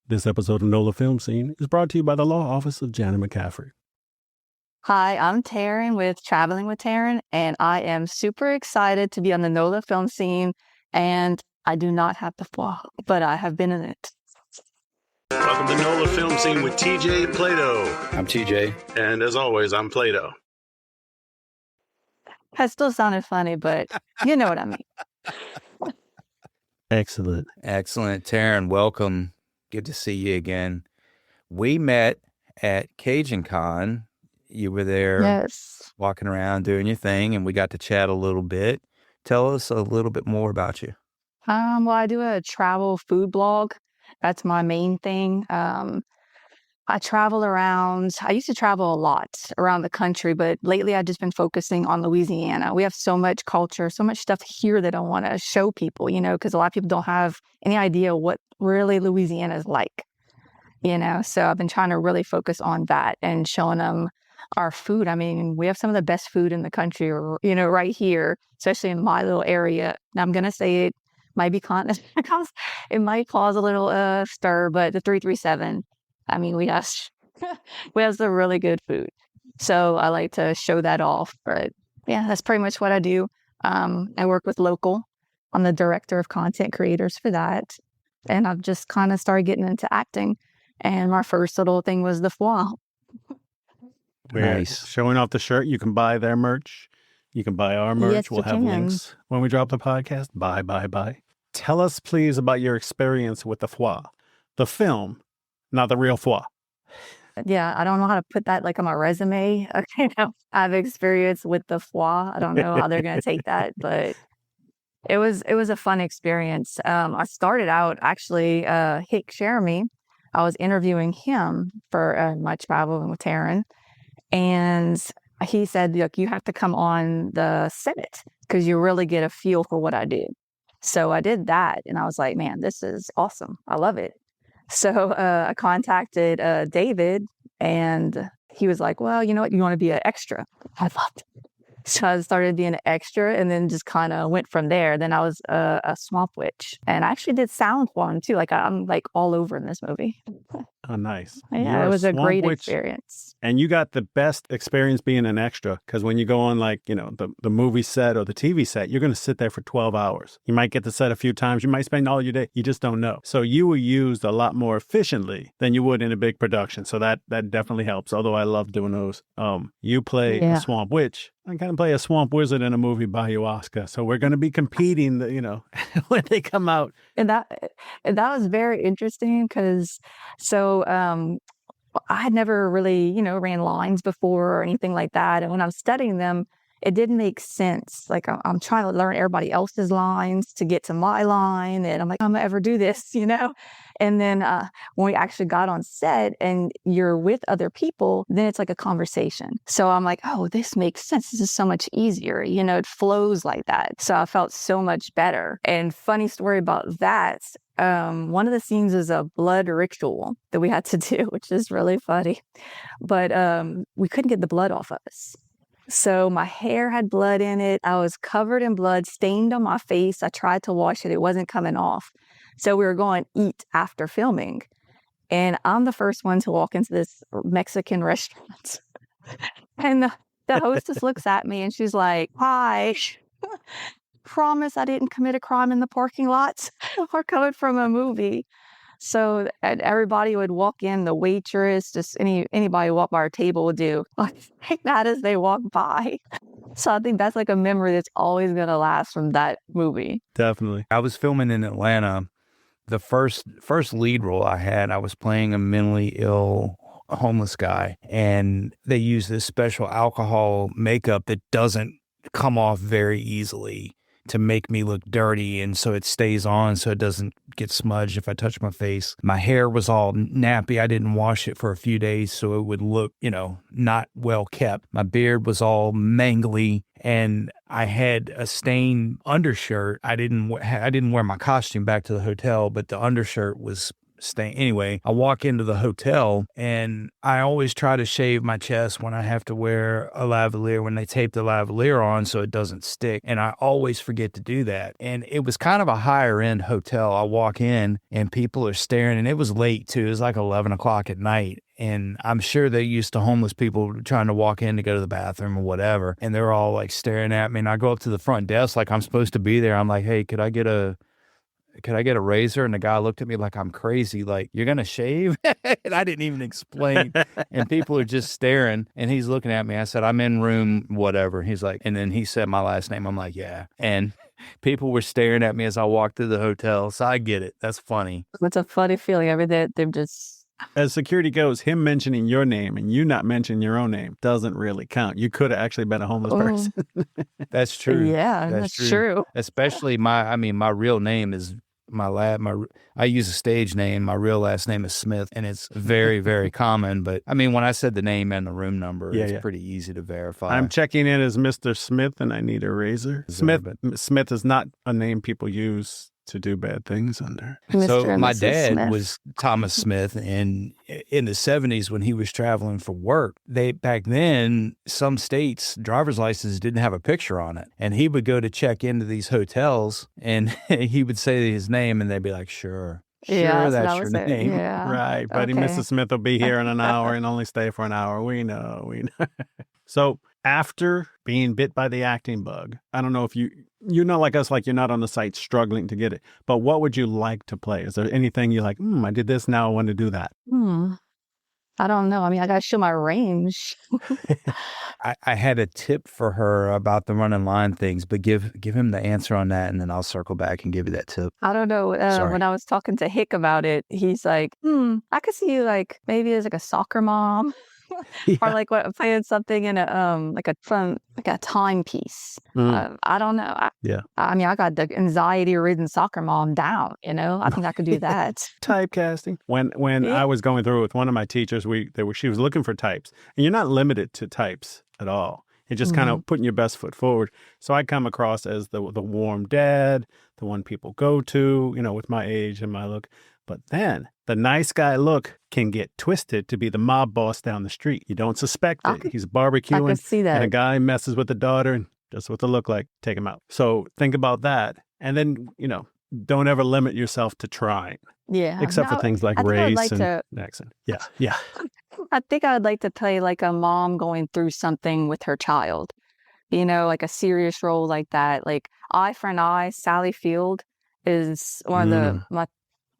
This episode of NOLA Film Scene is brought to you by the Law Office of Jana McCaffery. Hi, I'm Terin with Traveling with Terin, and I am super excited to be on the NOLA Film Scene, and I do not have the foie, but I have been in it. Welcome to NOLA Film Scene with TJ and Plaideau. I'm TJ. And as always, I'm Plaideau. That still sounded funny, but you know what I mean. Excellent. Excellent. Terin, welcome. Good to see you again. We met at Cajun Con. You were there Yes. walking around doing your thing, and we got to chat a little bit. Tell us a little bit more about you. Well, I do a travel food blog. That's my main thing. I travel around. I used to travel a lot around the country, but lately I've just been focusing on Louisiana. We have so much culture, so much stuff here that I want to show people, because a lot of people don't have any idea what really Louisiana is like, So I've been trying to really focus on that and showing them our food. I mean, we have some of the best food in the country, right here, especially in my little area. Now I'm going to say it might be it might cause a little stir, but the 337. I mean, we have some really good food. So I like to show that off. But yeah, that's pretty much what I do. I work with local. I'm the director of content creators for that. And I've just kind of started getting into acting. And my first little thing was the foie. Nice. Showing off the shirt. You can buy their merch. You can buy our merch. Yes, we'll have links when we drop the podcast. Bye. Tell us, please, about your experience with the foie. The film. Not the real foie. Yeah, I don't know how to put that on my resume. I have experience with the foie. I don't know how they're going to take that, but it was a fun experience. I started out actually, Hick Jeremy. I was interviewing him for my traveling with Terin, and he said, "Look, you have to come on the set because you really get a feel for what I do." So I did that, and I was like, "Man, this is awesome. I love it." So I contacted David, and he was like, "Well, you know what? You want to be an extra?" I loved it. So I started being an extra, and then just kind of went from there. Then I was a swamp witch, and I actually did sound one too. I'm all over in this movie. Oh, nice. Yeah, it was a great experience. And you got the best experience being an extra, because when you go on the movie set or the TV set, you're going to sit there for 12 hours. You might get the set a few times. You might spend all your day. You just don't know. So you were used a lot more efficiently than you would in a big production. So that definitely helps. Although I love doing those. You play a swamp witch. I kind of play a swamp wizard in a movie by Oscar. So we're going to be competing, when they come out. And that was very interesting because I had never really, ran lines before or anything like that. And when I'm studying them, it didn't make sense. I'm trying to learn everybody else's lines to get to my line. And I'm like, I'm going to ever do this, And then when we actually got on set and you're with other people, then it's like a conversation. So I'm like, oh, this makes sense. This is so much easier. It flows like that. So I felt so much better. And funny story about that. One of the scenes is a blood ritual that we had to do, which is really funny. But we couldn't get the blood off of us. So my hair had blood in it. I was covered in blood, stained on my face. I tried to wash it. It wasn't coming off. So we were going to eat after filming. And I'm the first one to walk into this Mexican restaurant. And the hostess looks at me and she's like, "Hi. Promise I didn't commit a crime in the parking lot. We're coming from a movie." So everybody would walk in, the waitress, just anybody who walked by our table would do like that as they walk by. So I think that's a memory that's always going to last from that movie. Definitely. I was filming in Atlanta. The first lead role I had, I was playing a mentally ill homeless guy, and they use this special alcohol makeup that doesn't come off very easily to make me look dirty, and so it stays on so it doesn't get smudged if I touch my face. My hair was all nappy. I didn't wash it for a few days so it would look, not well kept. My beard was all mangly, and I had a stained undershirt. I didn't wear my costume back to the hotel, but the undershirt was staying. Anyway, I walk into the hotel and I always try to shave my chest when I have to wear a lavalier, when they tape the lavalier on so it doesn't stick. And I always forget to do that. And it was kind of a higher end hotel. I walk in and people are staring, and it was late too. It was like 11 o'clock at night. And I'm sure they're used to homeless people trying to walk in to go to the bathroom or whatever. And they're all like staring at me. And I go up to the front desk like I'm supposed to be there. I'm like, hey, could I get a razor? And the guy looked at me like I'm crazy, like, you're going to shave? And I didn't even explain. And people are just staring. And he's looking at me. I said, I'm in room whatever. He's like, and then he said my last name. I'm like, yeah. And people were staring at me as I walked through the hotel. So I get it. That's funny. It's a funny feeling. I mean, they're just... As security goes, him mentioning your name and you not mentioning your own name doesn't really count. You could have actually been a homeless person. That's true. Yeah, that's true. Especially my real name is I use a stage name. My real last name is Smith, and it's very, very common. But I mean, when I said the name and the room number, it's pretty easy to verify. I'm checking in as Mr. Smith, and I need a razor. Smith is not a name people use to do bad things under. So my dad was Thomas Smith, and in the 70s when he was traveling for work, back then, some states' driver's licenses didn't have a picture on it. And he would go to check into these hotels, and he would say his name, and they'd be like, sure, that's your name. Yeah. Right, buddy, okay. Mr. Smith will be here in an hour and only stay for an hour. We know. So after being bit by the acting bug, I don't know if you're not like us, like you're not on the site struggling to get it, but what would you like to play? Is there anything you like, I did this, now I want to do that? I don't know. I mean, I got to show my range. I had a tip for her about the running line things, but give him the answer on that, and then I'll circle back and give you that tip. I don't know. When I was talking to Hick about it, he's like, I could see you like maybe as like a soccer mom. Or like playing something in a a timepiece. I don't know. I mean, I got the anxiety-ridden soccer mom down. I think I could do that. Typecasting. When I was going through with one of my teachers, she was looking for types, and you're not limited to types at all. It's just kind of putting your best foot forward. So I come across as the warm dad, the one people go to, with my age and my look. But then the nice guy look can get twisted to be the mob boss down the street. You don't suspect it. He's barbecuing, I can see that. And a guy messes with the daughter, and just what they look like, take him out. So think about that. And then, don't ever limit yourself to trying. Yeah. Except for things like race and accent. Yeah. I think I would like to play like a mom going through something with her child. Like a serious role like that. Like Eye for an Eye, Sally Field is one of my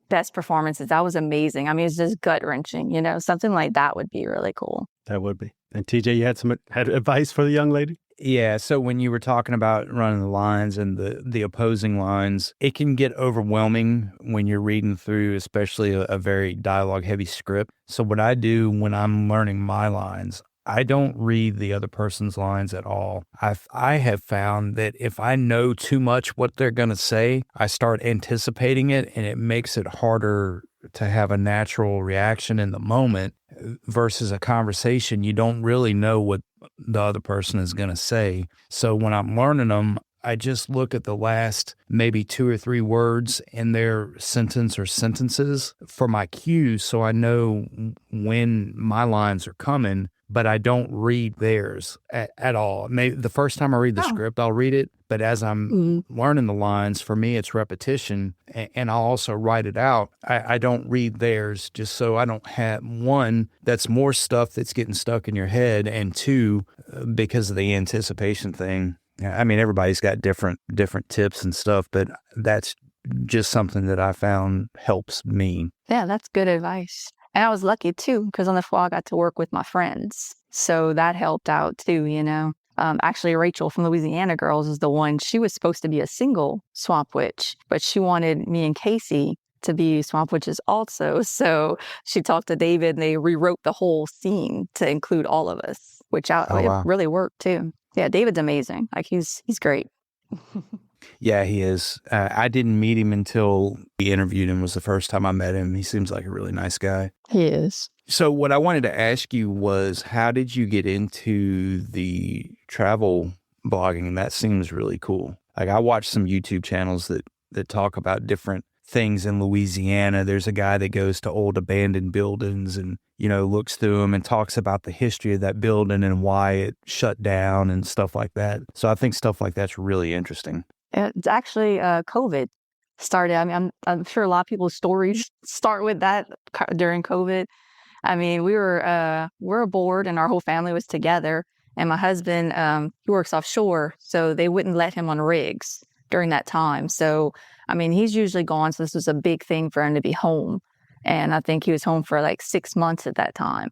best performances. That was amazing. I mean, it's just gut-wrenching, something like that would be really cool. That would be. And TJ, you had advice for the young lady? Yeah, so when you were talking about running the lines and the opposing lines, it can get overwhelming when you're reading through, especially a very dialogue-heavy script. So what I do when I'm learning my lines, I don't read the other person's lines at all. I have found that if I know too much what they're going to say, I start anticipating it, and it makes it harder to have a natural reaction in the moment versus a conversation. You don't really know what the other person is going to say. So when I'm learning them, I just look at the last maybe 2 or 3 words in their sentence or sentences for my cues, so I know when my lines are coming, but I don't read theirs at all. Maybe the first time I read the script, I'll read it, but as I'm learning the lines, for me, it's repetition, and I'll also write it out. I don't read theirs just so I don't have, one, that's more stuff that's getting stuck in your head, and 2, because of the anticipation thing. I mean, everybody's got different tips and stuff, but that's just something that I found helps me. Yeah, that's good advice. And I was lucky too, because on the fall I got to work with my friends. So that helped out too, Actually, Rachel from Louisiana Girls is the one. She was supposed to be a single Swamp Witch, but she wanted me and Casey to be Swamp Witches also. So she talked to David, and they rewrote the whole scene to include all of us, which it really worked too. Yeah, David's amazing. Like he's great. Yeah, he is. I didn't meet him until we interviewed him. Was the first time I met him. He seems like a really nice guy. He is. So what I wanted to ask you was, how did you get into the travel blogging? That seems really cool. Like I watched some YouTube channels that talk about different things in Louisiana. There's a guy that goes to old abandoned buildings and, looks through them and talks about the history of that building and why it shut down and stuff like that. So I think stuff like that's really interesting. It's actually COVID started. I mean, I'm sure a lot of people's stories start with that during COVID. I mean, we're aboard and our whole family was together. And my husband, he works offshore, so they wouldn't let him on rigs during that time. So, I mean, he's usually gone. So this was a big thing for him to be home. And I think he was home for like 6 months at that time.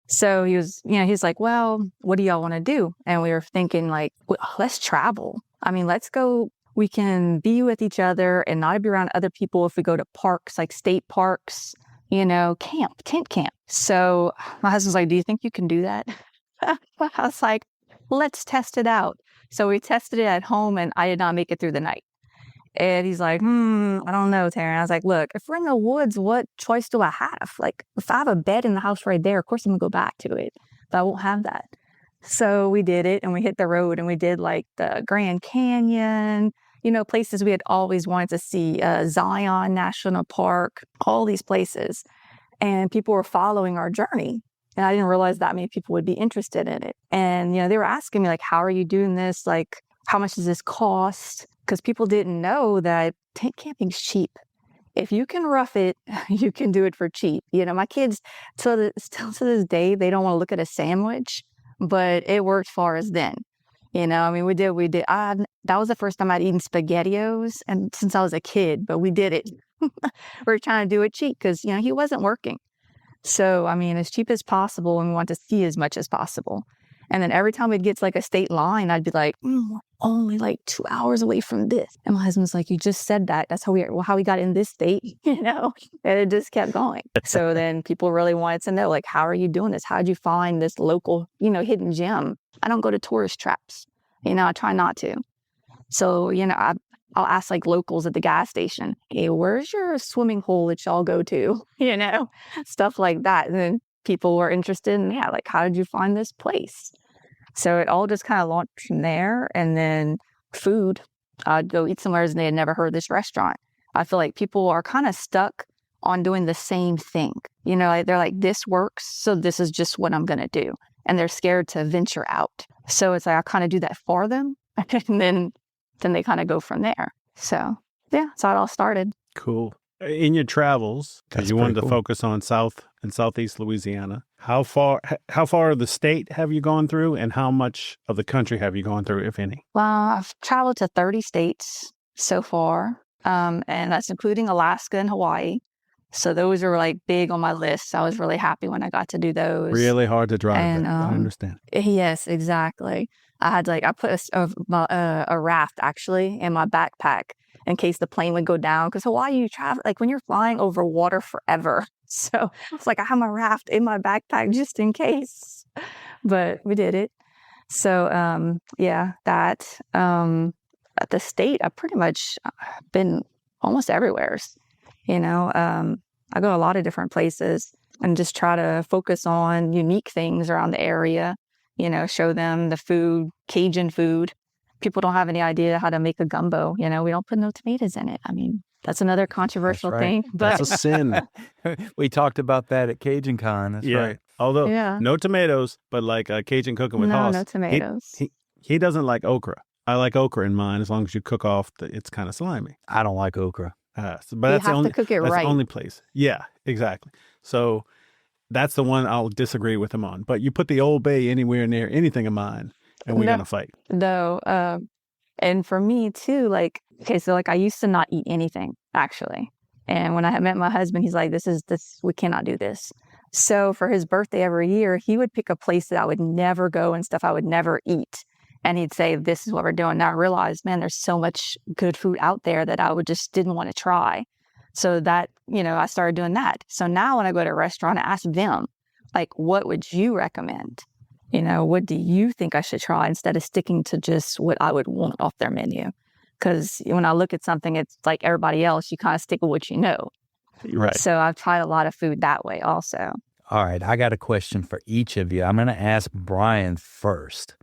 So he was, he's like, well, what do y'all want to do? And we were thinking like, well, let's travel. I mean, let's go. We can be with each other and not be around other people if we go to parks, like state parks, tent camp. So my husband's like, do you think you can do that? I was like, let's test it out. So we tested it at home and I did not make it through the night. And he's like, I don't know, Terin. I was like, look, if we're in the woods, what choice do I have? Like, if I have a bed in the house right there, of course I'm going to go back to it. But I won't have that. So we did it and we hit the road and we did like the Grand Canyon, places we had always wanted to see, Zion National Park, all these places. And people were following our journey. And I didn't realize that many people would be interested in it. And, they were asking me, like, how are you doing this? Like, how much does this cost? Because people didn't know that tent camping's cheap. If you can rough it, you can do it for cheap. My kids, still to this day, they don't want to look at a sandwich, but it worked for us then. I mean, we did. That was the first time I'd eaten SpaghettiOs, and since I was a kid, but we did it. We were trying to do it cheap because, he wasn't working. So, I mean, as cheap as possible, and we want to see as much as possible. And then every time we'd get to like a state line, I'd be like, we're only like 2 hours away from this. And my husband's like, you just said that. That's how we got in this state, and it just kept going. So then people really wanted to know, like, how are you doing this? How did you find this local, hidden gem? I don't go to tourist traps. I try not to. So, I'll ask like locals at the gas station, hey, where's your swimming hole that y'all go to? Stuff like that. And then people were interested in, like, how did you find this place? So it all just kind of launched from there. And then food, I'd go eat somewhere and they had never heard of this restaurant. I feel like people are kind of stuck on doing the same thing. Like they're like, this works, so this is just what I'm going to do. And they're scared to venture out. So it's like, I kind of do that for them. And then they kind of go from there. So yeah, that's how it all started. Cool. In your travels, because you wanted to focus on South and Southeast Louisiana, how far of the state have you gone through, and how much of the country have you gone through, if any? Well, I've traveled to 30 states so far, and that's including Alaska and Hawaii. So those are like big on my list. I was really happy when I got to do those. Really hard to drive. And I understand. Yes, exactly. I put a raft actually in my backpack in case the plane would go down. Because Hawaii, you travel, like when you're flying over water forever. So it's like I have my raft in my backpack just in case. But we did it. So that at the state, I've pretty much been almost everywhere. I go to a lot of different places and just try to focus on unique things around the area. Show them the food, Cajun food. People don't have any idea how to make a gumbo. We don't put no tomatoes in it. I mean, that's another controversial thing. But that's a sin. We talked about that at Cajun Con. That's right. Although no tomatoes, but like Cajun cooking with Hoss. No tomatoes. He doesn't like okra. I like okra in mine as long as you cook off. It's kind of slimy. I don't like okra. But that's to cook it right. The only place. Yeah, exactly. So that's the one I'll disagree with him on. But you put the Old Bay anywhere near anything of mine, and we're gonna fight. No, and for me too, like, okay, so like I used to not eat anything actually, and when I had met my husband, he's like, "This we cannot do this." So for his birthday every year, he would pick a place that I would never go and stuff I would never eat. And he'd say, this is what we're doing. Now I realized, man, there's so much good food out there that I didn't want to try. So that, I started doing that. So now when I go to a restaurant, I ask them, like, what would you recommend? What do you think I should try instead of sticking to just what I would want off their menu? Because when I look at something, it's like everybody else, you kind of stick with what you know. Right. So I've tried a lot of food that way also. All right. I got a question for each of you. I'm going to ask Brian first.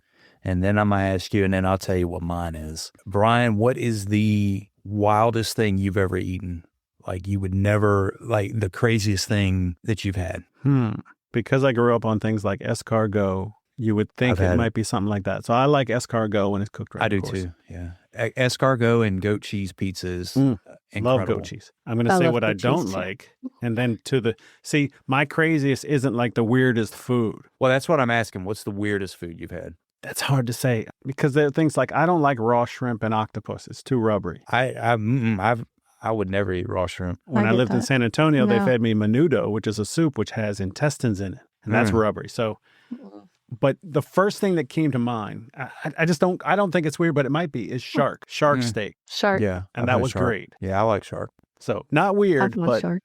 And then I'm going to ask you, and then I'll tell you what mine is. Brian, what is the wildest thing you've ever eaten? like you would never, like the craziest thing that you've had? Because I grew up on things like escargot, you would think it might be something like that. So I like escargot when it's cooked right. I do too. Yeah, escargot and goat cheese pizza is incredible. Love goat cheese. I'm going to say what I don't like, and then my craziest isn't like the weirdest food. Well, that's what I'm asking. What's the weirdest food you've had? That's hard to say because there are things like I don't like raw shrimp and octopus. It's too rubbery. I would never eat raw shrimp. When I lived in San Antonio, they fed me menudo, which is a soup which has intestines in it, and that's rubbery. So, but the first thing that came to mind, I don't think it's weird, but it might be, is shark steak. Shark. Yeah, and that was great. Yeah, I like shark. So not weird, but shark,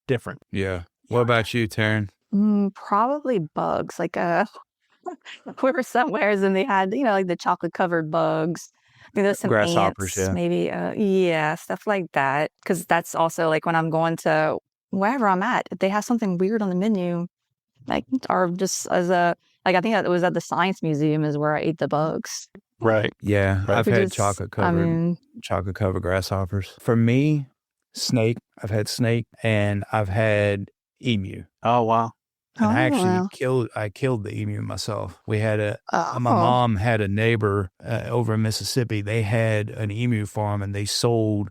different. Yeah. What about you, Terin? Probably bugs. Like we were somewheres and they had, like the chocolate covered bugs. There's some grasshoppers, ants, maybe. Stuff like that. Because that's also like when I'm going to wherever I'm at, if they have something weird on the menu, like, or just as I think it was at the Science Museum is where I ate the bugs. Right. Yeah. I've had chocolate covered grasshoppers. For me, snake. I've had snake and I've had emu. Oh, wow. And I actually killed the emu myself. We had my mom had a neighbor over in Mississippi. They had an emu farm and they sold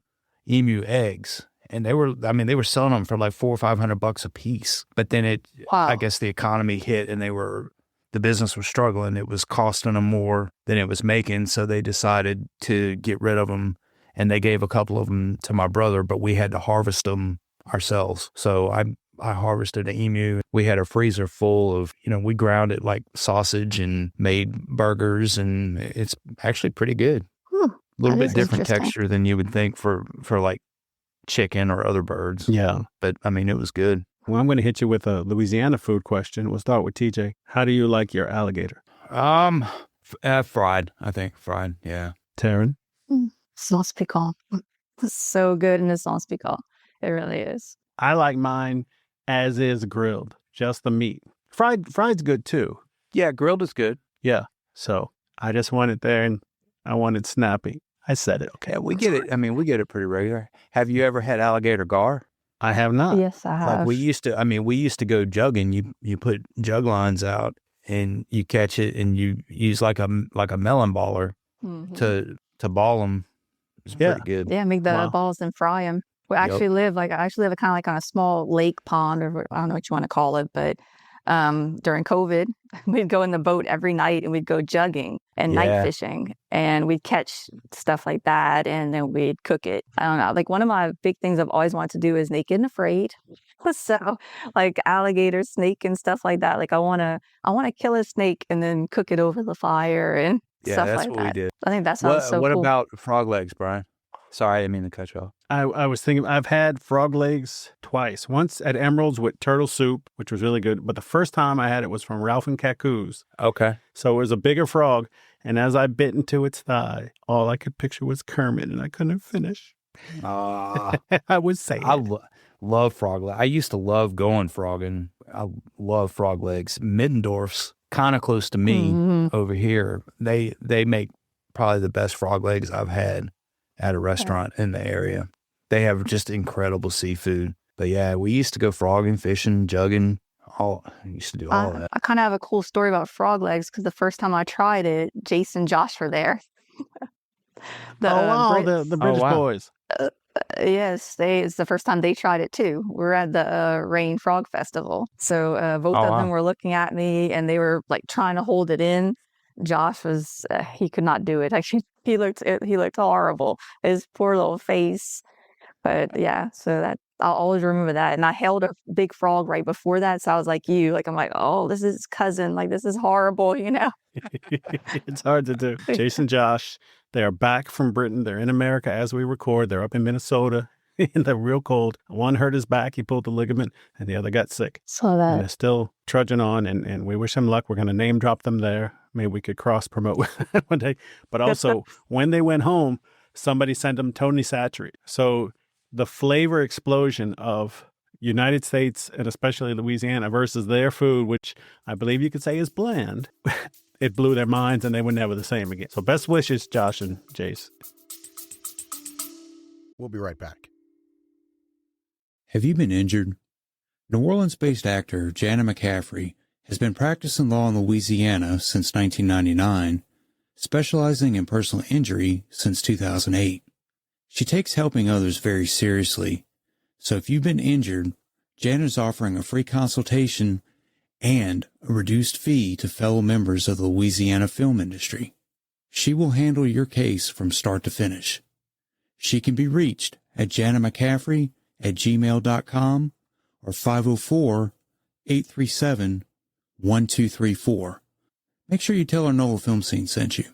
emu eggs. And they were selling them for like $400 or $500 a piece. But then I guess the economy hit and the business was struggling. It was costing them more than it was making. So they decided to get rid of them. And they gave a couple of them to my brother, but we had to harvest them ourselves. So I harvested an emu. We had a freezer full of, we ground it like sausage and made burgers, and it's actually pretty good. A little bit different texture than you would think for like chicken or other birds. Yeah. But it was good. Well, I'm going to hit you with a Louisiana food question. We'll start with TJ. How do you like your alligator? Fried, I think. Fried, yeah. Terin? Sauce piquant. It's so good in the sauce piquant. It really is. I like mine as is grilled, just the meat. Fried's good too. Yeah, grilled is good. Yeah. So I just want it there and I want it snappy. I said it. Okay. Yeah, we get it. We get it pretty regular. Have you ever had alligator gar? I have not. Yes, I have. Like we used to go jugging. You put jug lines out and you catch it and you use like a melon baller to ball them. It's pretty good. Yeah, make the balls and fry them. We actually live kind of like on a small lake pond, or I don't know what you want to call it, but during COVID, we'd go in the boat every night and we'd go jugging and night fishing, and we'd catch stuff like that, and then we'd cook it. I don't know. Like one of my big things I've always wanted to do is Naked and Afraid. So like alligator, snake, and stuff like that. Like I want to kill a snake and then cook it over the fire and stuff like that. Yeah, that's what we did. I think that sounds so cool. What about frog legs, Brian? Sorry, I didn't mean to cut you off. I was thinking, I've had frog legs twice. Once at Emerald's with turtle soup, which was really good. But the first time I had it was from Ralph and Kaku's. Okay. So it was a bigger frog. And as I bit into its thigh, all I could picture was Kermit, and I couldn't finish. I was saying. I love frog legs. I used to love going frogging. I love frog legs. Middendorf's kind of close to me over here. They make probably the best frog legs I've had at a restaurant in the area. They have just incredible seafood. But yeah, we used to go frogging, fishing, jugging. Used to do all of that. I kind of have a cool story about frog legs because the first time I tried it, Jason and Josh were there. The British boys. Yes, it's the first time they tried it too. We're at the Rain Frog Festival. So both of them were looking at me and they were like trying to hold it in. Josh was, he could not do it. Actually, he looked horrible. His poor little face. But yeah, so that I'll always remember that. And I held a big frog right before that. So I was like I'm like, oh, this is cousin. Like, this is horrible, It's hard to do. Jason, Josh, they are back from Britain. They're in America as we record. They're up in Minnesota. And they're real cold. One hurt his back. He pulled the ligament, and the other got sick. Saw that. And they're still trudging on, and we wish them luck. We're going to name drop them there. Maybe we could cross-promote one day. But also, when they went home, somebody sent them Tony Satchery. So the flavor explosion of United States, and especially Louisiana, versus their food, which I believe you could say is bland, it blew their minds, and they were never the same again. So best wishes, Josh and Jace. We'll be right back. Have you been injured? New Orleans-based actor Jana McCaffery has been practicing law in Louisiana since 1999, specializing in personal injury since 2008. She takes helping others very seriously, so if you've been injured, Jana is offering a free consultation and a reduced fee to fellow members of the Louisiana film industry. She will handle your case from start to finish. She can be reached at janamccaffery@gmail.com or 504-837-1234. Make sure you tell Her NOLA Film Scene sent you.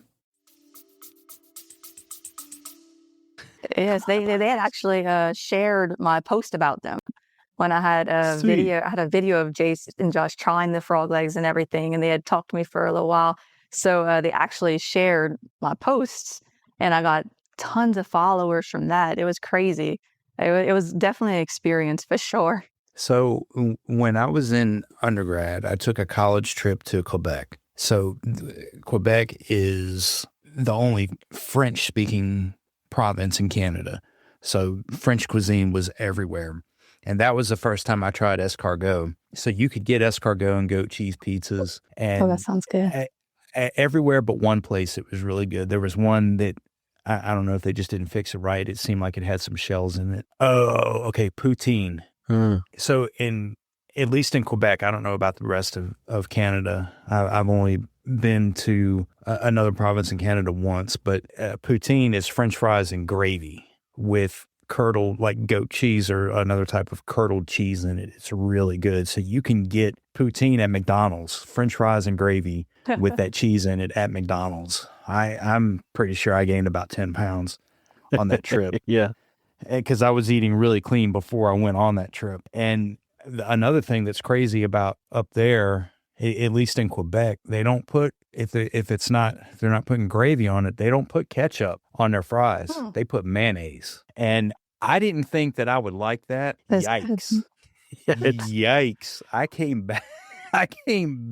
Yes, they had actually shared my post about them when I had a Sweet. video. I had a video of Jace and Josh trying the frog legs and everything, and they had talked to me for a little while. So they actually shared my posts, and I got tons of followers from that. It was crazy. It was definitely an experience for sure. So when I was in undergrad, I took a college trip to Quebec. So Quebec is the only French-speaking province in Canada. So French cuisine was everywhere. And that was the first time I tried escargot. So you could get escargot and goat cheese pizzas. And Oh, that sounds good. everywhere but one place it was really good. There was one that I don't know if they just didn't fix it right. It seemed like it had some shells in it. Oh, okay, poutine. So at least in Quebec, I don't know about the rest of Canada. I've only been to another province in Canada once, but poutine is French fries and gravy with curdled, like goat cheese or another type of curdled cheese in it. It's really good. So you can get poutine at McDonald's, French fries and gravy with that cheese in it at McDonald's. I'm pretty sure I gained about 10 pounds on that trip. Yeah. Because I was eating really clean before I went on that trip. And another thing that's crazy about up there, at least in Quebec, they don't put, if they're not putting gravy on it, they don't put ketchup on their fries. They put mayonnaise. And I didn't think that I would like that. That's Yikes. Yikes. I came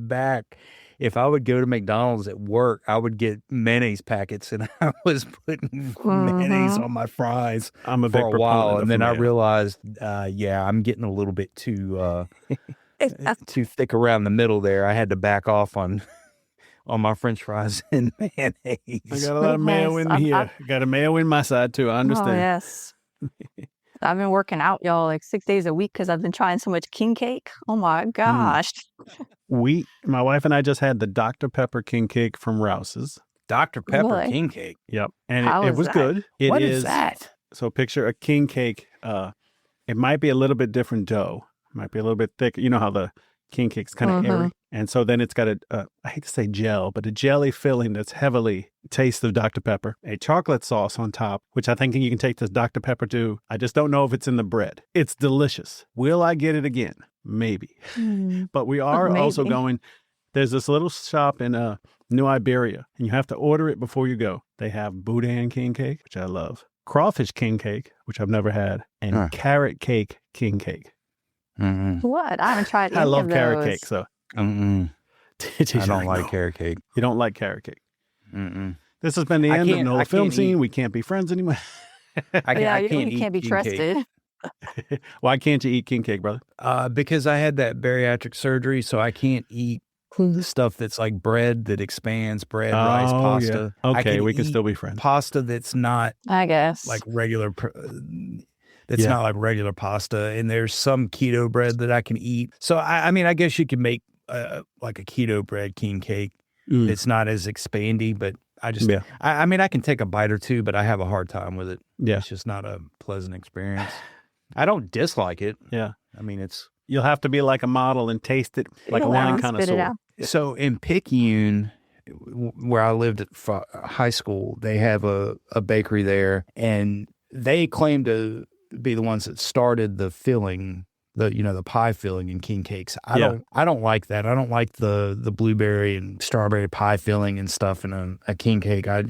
back. If I would go to McDonald's at work, I would get mayonnaise packets, and I was putting mayonnaise on my fries I'm a big for a while. proponent of And then I mayo. realized, I'm getting a little bit too thick around the middle there. I had to back off on my French fries and mayonnaise. I got a lot of mayo in here. Got a mayo in my side too. I understand. Oh, yes. I've been working out, y'all, like 6 days a week because I've been trying so much king cake. Oh my gosh. My wife and I just had the Dr. Pepper king cake from Rouse's. Dr. Pepper Really? king cake. Yep. And How it is was that? good. What is that? So picture a king cake. It might be a little bit different dough. It might be a little bit thicker. You know how the king cake's kind of airy. And so then it's got I hate to say gel, but a jelly filling that's heavily taste of Dr. Pepper, a chocolate sauce on top, which I think you can take this Dr. Pepper to. I just don't know if it's in the bread. It's delicious. Will I get it again? Maybe. But we are also Maybe. going, there's this little shop in New Iberia, and you have to order it before you go. They have boudin king cake, which I love, crawfish king cake, which I've never had, and carrot cake king cake. What? I haven't tried any I love of carrot those. cake, so I don't like carrot cake. you don't like carrot cake. This has been the end of NOLA Film Scene. We can't be friends anymore. I You can't eat can't be king cake. trusted. Why can't you eat king cake, brother? Because I had that bariatric surgery, so I can't eat the stuff that's like bread that expands, bread, rice, pasta. Yeah. I Okay, we can eat still be friends. pasta that's not I guess. like regular. Not like regular pasta, and there's some keto bread that I can eat. So I mean, I guess you could make like a keto bread king cake. It's not as expandy, but I just, I mean, I can take a bite or two, but I have a hard time with it. Yeah. It's just not a pleasant experience. I don't dislike it. Yeah. I mean, it's You'll have to be like a model and taste it like a wine Spit it connoisseur. out. so in Picayune, where I lived at high school, they have a bakery there, and they claim to be the ones that started the filling, the pie filling in king cakes. I don't like that. I don't like the blueberry and strawberry pie filling and stuff in a king cake. I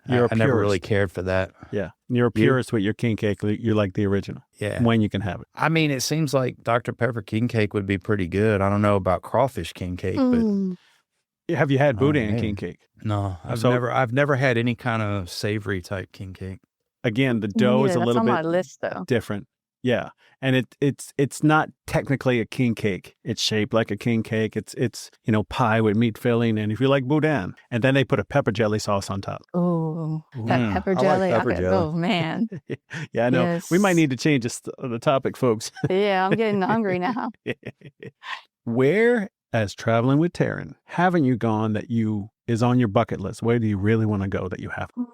never really cared for that. Yeah. You're a purist with your king cake. You like the original. Yeah. When you can have it. I mean, it seems like Dr. Pepper king cake would be pretty good. I don't know about crawfish king cake, but Have you had boudin man. king cake? no, I've never had any kind of savory type king cake. Again, the dough is a That's little on my bit list, though. different. Yeah. And it's not technically a king cake. It's shaped like a king cake. It's pie with meat filling, and if you like boudin, and then they put a pepper jelly sauce on top. Oh, that pepper I like jelly. pepper jelly. Oh man. Yeah, I know. Yes. We might need to change the topic, folks. Yeah, I'm getting hungry now. Where, as traveling with Terin, haven't you gone that is on your bucket list? Where do you really want to go that you haven't?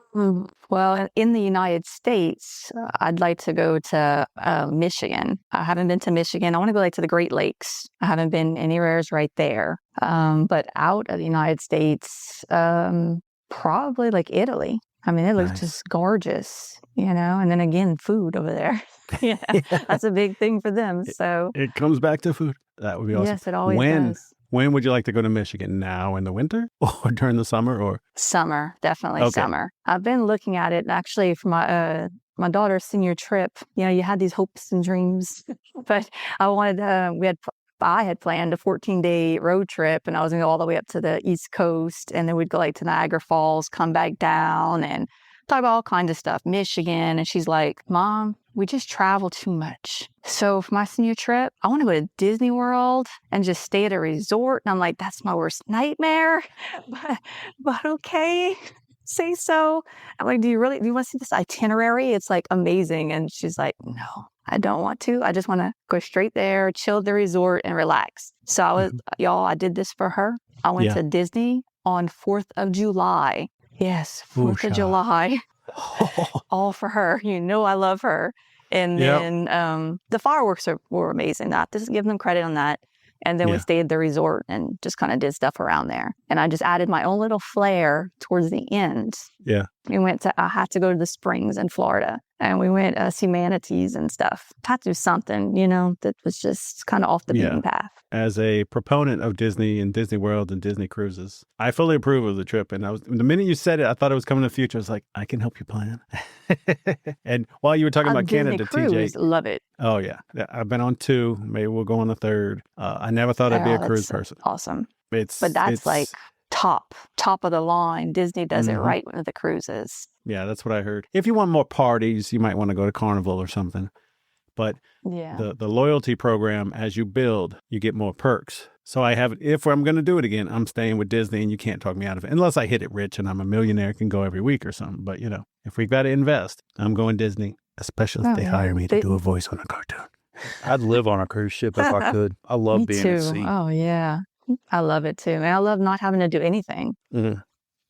Well, in the United States, I'd like to go to Michigan. I haven't been to Michigan. I want to go to the Great Lakes. I haven't been anywhere right there. But out of the United States, probably like Italy. I mean, it looks Nice. just gorgeous, and then again, food over there. Yeah, that's a big thing for them. So It comes back to food. That would be awesome. yes, it always does. When would you like to go to Michigan? Now in the winter or during the summer? Or Summer, definitely Okay. summer. I've been looking at it actually for my daughter's senior trip. You had these hopes and dreams, but I wanted I had planned a 14-day road trip, and I was going to go all the way up to the East Coast, and then we'd go to Niagara Falls, come back down, and talk about all kinds of stuff, Michigan. And she's like, Mom, we just travel too much. So for my senior trip, I want to go to Disney World and just stay at a resort. And I'm like, that's my worst nightmare. But okay, say so. I'm like, do you want to see this itinerary? It's like amazing. And she's like, no, I don't want to. I just want to go straight there, chill at the resort and relax. So I did this for her. I went to Disney on 4th of July. Yes, 4th of July. All for her. I love her. And then the fireworks were amazing. Not just give them credit on that. And then we stayed at the resort and just kind of did stuff around there. And I just added my own little flair towards the end. Yeah. I had to go to the springs in Florida, and we went see manatees and stuff. Had to do something, that was just kind of off the beaten path. As a proponent of Disney and Disney World and Disney cruises, I fully approve of the trip. And the minute you said it, I thought it was coming in the future. I was like, I can help you plan. And while you were talking about Disney Canada, cruise, TJ. love it. Oh, yeah. I've been on 2. Maybe we'll go on the 3rd. I never thought I'd be a cruise person. Awesome. But that's like top of the line. Disney does it right with the cruises. Yeah, that's what I heard. If you want more parties, you might want to go to Carnival or something. But the loyalty program, as you build, you get more perks. So if I'm going to do it again, I'm staying with Disney, and you can't talk me out of it. Unless I hit it rich and I'm a millionaire, can go every week or something. But, if we've got to invest, I'm going Disney, especially if they hire me to do a voice on a cartoon. I'd live on a cruise ship if I could. I love being too. at sea. Oh, yeah. I love it too. And I love not having to do anything.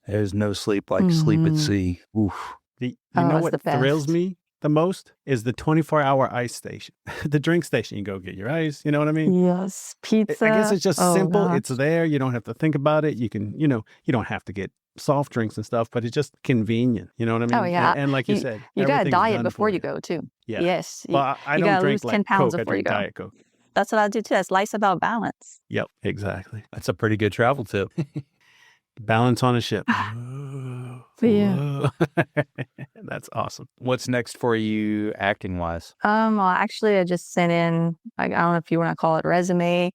There's no sleep like sleep at sea. Oof. You know it's what the best. thrills me the most is the 24-hour ice station, the drink station. You go get your ice. You know what I mean? Yes. Pizza. I guess it's just simple. God. It's there. You don't have to think about it. You can, you don't have to get soft drinks and stuff, but it's just convenient. You know what I mean? Oh, yeah. And like you said, you got to everything's diet done before for you go too. Yeah. Yes. Well, I you don't gotta drink lose 10 like pounds Coke. I before you drink go. Diet Coke. That's what I do too. Life's about balance. Yep, exactly. That's a pretty good travel tip. Balance on a ship. Yeah. That's awesome. What's next for you acting wise? Well, actually, I just sent in, I don't know if you want to call it resume.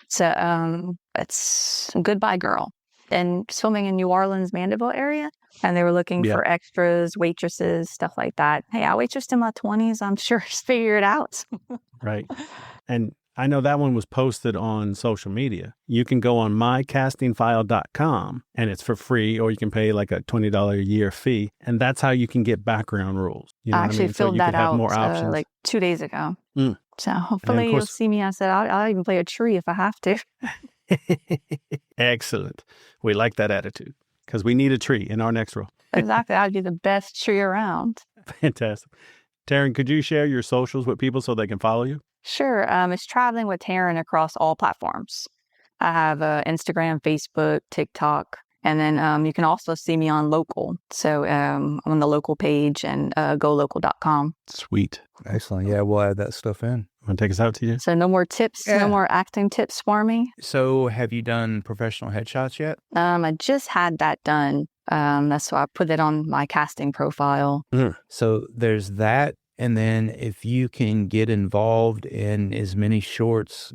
So it's Goodbye Girl. And it's filming in New Orleans, Mandeville area. And they were looking for extras, waitresses, stuff like that. Hey, I waitressed in my 20s. I'm sure just figure it out. Right. And I know that one was posted on social media. You can go on mycastingfile.com and it's for free, or you can pay like a $20 a year fee. And that's how you can get background rules. You know I actually filled that out more options. like 2 days ago. So hopefully course, you'll see me. I said, I'll even play a tree if I have to. Excellent. We like that attitude because we need a tree in our next role. Exactly. I'd be the best tree around. Fantastic. Terin, could you share your socials with people so they can follow you? Sure. It's Traveling with Terin across all platforms. I have Instagram, Facebook, TikTok, and then you can also see me on Local. So I'm on the Local page and golocal.com. Sweet. Excellent. Yeah, we'll add that stuff in. Want to take us out, TJ? So no more tips, no more acting tips for me. So have you done professional headshots yet? I just had that done. That's why I put it on my casting profile. So there's that. And then if you can get involved in as many shorts,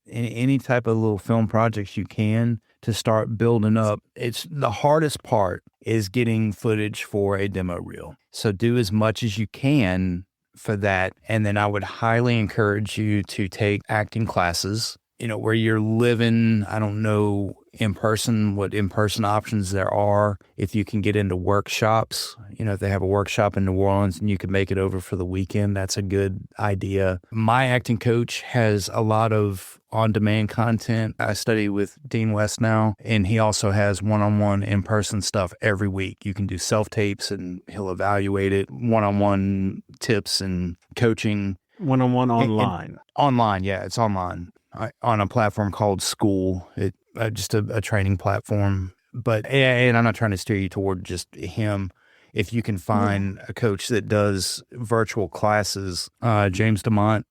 any type of little film projects you can to start building up, it's the hardest part is getting footage for a demo reel. So do as much as you can for that. And then I would highly encourage you to take acting classes, where you're living. I don't know in person what in-person options there are. If you can get into workshops, if they have a workshop in New Orleans and you can make it over for the weekend, that's a good idea. My acting coach has a lot of on-demand content. I study with Dean West now, and he also has one-on-one in-person stuff every week. You can do self-tapes and he'll evaluate it, one-on-one tips and coaching. One-on-one online. Online, yeah, it's online on a platform called School. Just a training platform. But, and I'm not trying to steer you toward just him. If you can find a coach that does virtual classes, James DeMont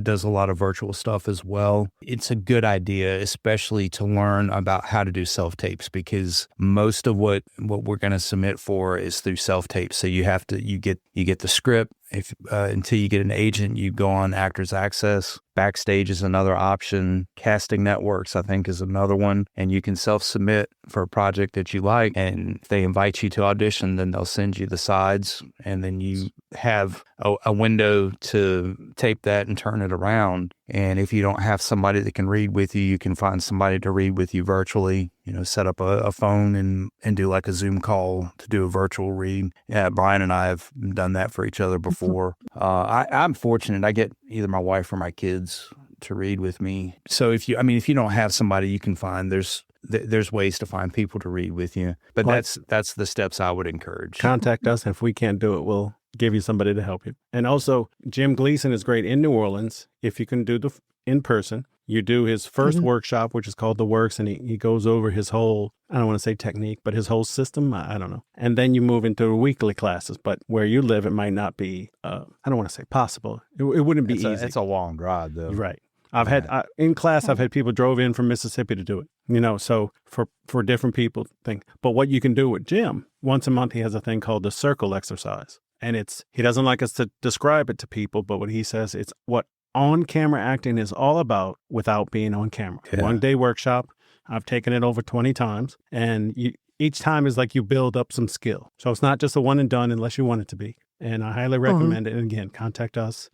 does a lot of virtual stuff as well. It's a good idea, especially to learn about how to do self-tapes, because most of what we're going to submit for is through self-tapes. So you get the script. If until you get an agent, you go on Actors Access. Backstage is another option. Casting Networks, I think, is another one. And you can self-submit for a project that you like. And if they invite you to audition, then they'll send you the sides. And then you have a window to tape that and turn it around. And if you don't have somebody that can read with you, you can find somebody to read with you virtually. Set up a phone and do like a Zoom call to do a virtual read. Yeah, Brian and I have done that for each other before. I'm fortunate. I get either my wife or my kids to read with me. So if you don't have somebody you can find, there's ways to find people to read with you. But that's the steps I would encourage. Contact us. If we can't do it, we'll give you somebody to help you. And also, Jim Gleason is great in New Orleans. If you can do the in person, you do his first workshop, which is called The Works, and he goes over his whole, I don't want to say technique, but his whole system. I don't know. And then you move into weekly classes. But where you live, it might not be, I don't want to say possible. It wouldn't be easy. It's a long drive, though. Right. I've had people drove in from Mississippi to do it, so for different people think. But what you can do with Jim, once a month, he has a thing called the circle exercise. And he doesn't like us to describe it to people, but what he says, it's what on-camera acting is all about without being on camera. Yeah. 1-day workshop. I've taken it over 20 times. And each time is like you build up some skill. So it's not just a one and done unless you want it to be. And I highly recommend it. And again, contact us.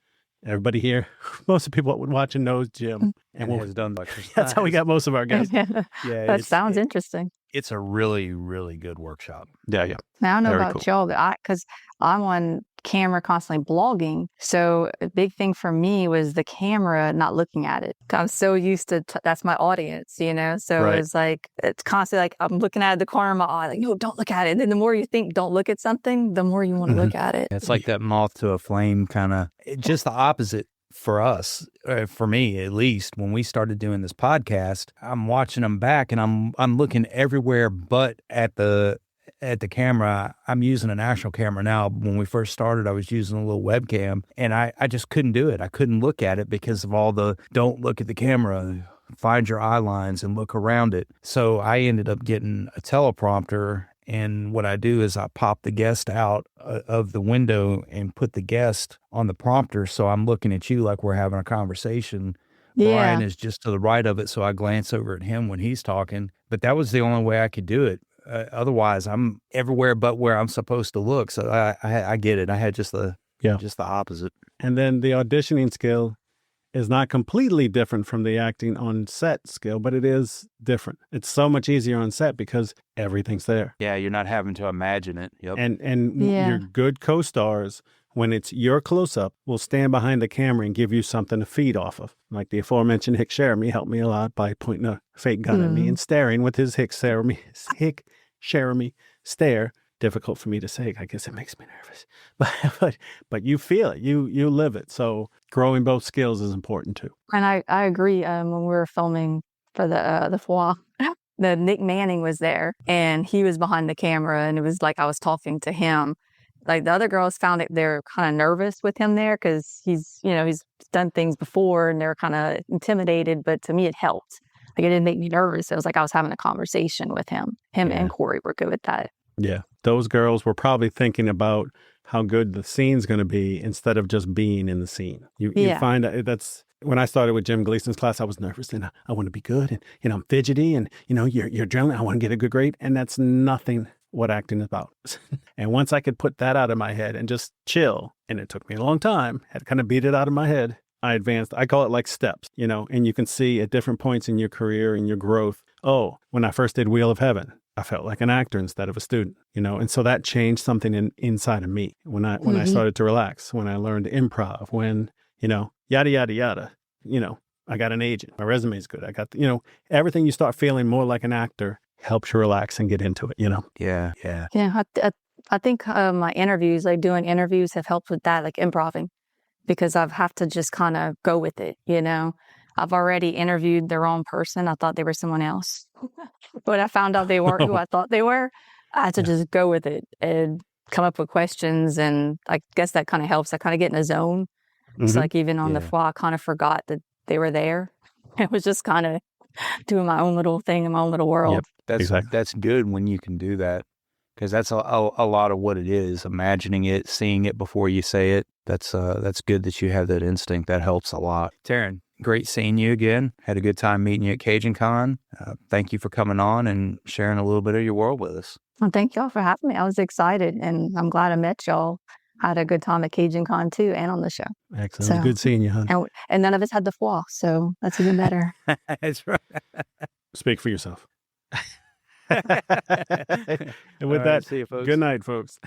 Everybody here, most of the people watching knows Jim. And what was done by that's how we got most of our guests. Yeah, that sounds interesting. It's a really, really good workshop. Yeah. Now I don't know about y'all, but because I'm on camera constantly blogging. So a big thing for me was the camera, not looking at it. I'm so used to, that's my audience, So right. It's like, it's constantly like, I'm looking at the corner of my eye, like, no, don't look at it. And then the more you think, don't look at something, the more you want to look at it. It's like that moth to a flame kind of, just the opposite. For us, for me at least, when we started doing this podcast, I'm watching them back and I'm looking everywhere but at the camera. I'm using an actual camera now. When we first started, I was using a little webcam, and I just couldn't do it. I couldn't look at it because of all the don't look at the camera, find your eye lines and look around it. So I ended up getting a teleprompter. And what I do is I pop the guest out of the window and put the guest on the prompter. So I'm looking at you like we're having a conversation. Yeah. Brian is just to the right of it. So I glance over at him when he's talking. But that was the only way I could do it. Otherwise, I'm everywhere but where I'm supposed to look. So I get it. I had just the opposite. And then the auditioning skill is not completely different from the acting on set skill, but it is different. It's so much easier on set because everything's there. Yeah, you're not having to imagine it. Yep. And your good co-stars, when it's your close-up, will stand behind the camera and give you something to feed off of. Like the aforementioned Hick Sheremy helped me a lot by pointing a fake gun at me and staring with his Hick Sheremy stare. Difficult for me to say. I guess it makes me nervous. But you feel it. You live it. So growing both skills is important too. And I agree. When we were filming for the Foie, the Nick Manning was there, and he was behind the camera, and it was like I was talking to him. Like the other girls found it, they're kind of nervous with him there because he's done things before, and they're kind of intimidated. But to me, it helped. Like it didn't make me nervous. It was like I was having a conversation with him. And Corey were good with that. Yeah. Those girls were probably thinking about how good the scene's going to be instead of just being in the scene. You find that's when I started with Jim Gleason's class, I was nervous and I want to be good and, I'm fidgety and, you're adrenaline. I want to get a good grade. And that's nothing what acting is about. And once I could put that out of my head and just chill, and it took me a long time, had to kind of beat it out of my head, I advanced. I call it like steps, and you can see at different points in your career and your growth. Oh, when I first did Wheel of Heaven, I felt like an actor instead of a student, and so that changed something inside of me when I started to relax, when I learned improv, when, yada, yada, yada, I got an agent, my resume is good. I got, everything you start feeling more like an actor helps you relax and get into it, Yeah. Yeah, I think my interviews, like doing interviews, have helped with that, like improving, because I've have to just kind of go with it, I've already interviewed the wrong person. I thought they were someone else. But I found out they weren't who I thought they were. I had to just go with it and come up with questions. And I guess that kind of helps. I kind of get in a zone. It's like even on the fly, I kind of forgot that they were there. I was just kind of doing my own little thing in my own little world. Yep. That's good when you can do that, because that's a lot of what it is. Imagining it, seeing it before you say it. That's good that you have that instinct. That helps a lot. Terin, great seeing you again. Had a good time meeting you at Cajun Con. Thank you for coming on and sharing a little bit of your world with us. Well, thank y'all for having me. I was excited, and I'm glad I met y'all. Had a good time at Cajun Con too, and on the show. Excellent. It was good seeing you, hon. And none of us had the flaw, so that's even better. That's right. Speak for yourself. And with that, see you, folks. Good night, folks.